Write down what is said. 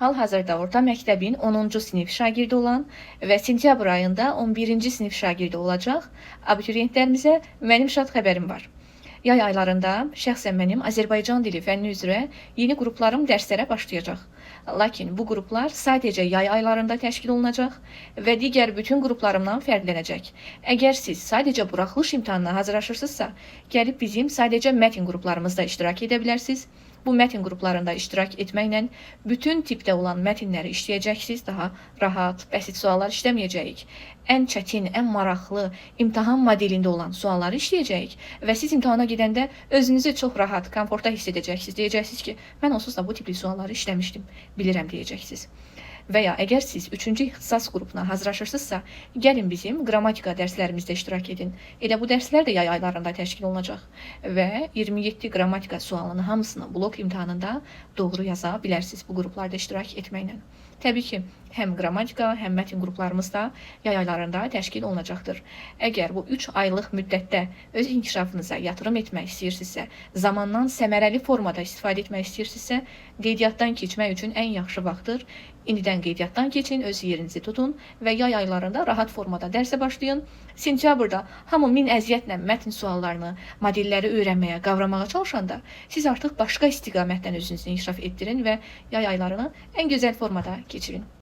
Hal-hazırda orta məktəbin 10-cu sinif şagirdi olan və sentyabr ayında 11-ci sinif şagirdi olacaq abituriyentlərimizə mənim şad xəbərim var. Yay aylarında şəxsən mənim Azərbaycan dili fənni üzrə yeni qruplarım dərslərə başlayacaq. Lakin bu qruplar sadəcə yay aylarında təşkil olunacaq və digər bütün qruplarımdan fərqlənəcək. Əgər siz sadəcə buraxılış imtahanına hazırlaşırsınızsa, gəlib bizim sadəcə mətn qruplarımızda iştirak edə bilərsiniz. Bu mətn qruplarında iştirak etməklə bütün tipdə olan mətnləri işləyəcəksiniz, daha rahat, bəsit suallar işləməyəcəyik. Ən çətin, ən maraqlı imtahan modelində olan sualları işləyəcəyik və siz imtahana gedəndə özünüzü çox rahat, komfortda hiss edəcəksiniz. Deyəcəksiniz ki, mən onsuz da bu tipli sualları işləmişdim, bilirəm deyəcəksiniz. Və ya əgər siz 3-cü ixtisas qrupuna hazırlaşırsınızsa, gəlin bizim qrammatika dərslərimizdə iştirak edin. Elə bu dərslər də yay aylarında təşkil olunacaq və 27 qrammatika sualının hamısını blok imtahanında doğru yaza bilərsiniz bu qruplarda iştirak etməklə. Təbii ki, həm qrammatika, həm mətn qruplarımız da yay aylarında təşkil olunacaqdır. Əgər bu 3 aylıq müddətdə öz inkişafınıza yatırım etmək istəyirsinizsə, zamandan səmərəli formada istifadə etmək istəyirsinizsə, qeydiyyatdan keçmək üçün ən yaxşı vaxtdır. İndidən qeydiyyatdan keçin, öz yerinizi tutun və yay aylarında rahat formada dərsə başlayın. Sentyabrda hamı min əziyyətlə mətn suallarını, modelləri öyrənməyə, qavramağa çalışanda siz artıq başqa istiqamətdən özünüzü inkişaf etdirin və yay aylarını ən gözəl formada keçirin.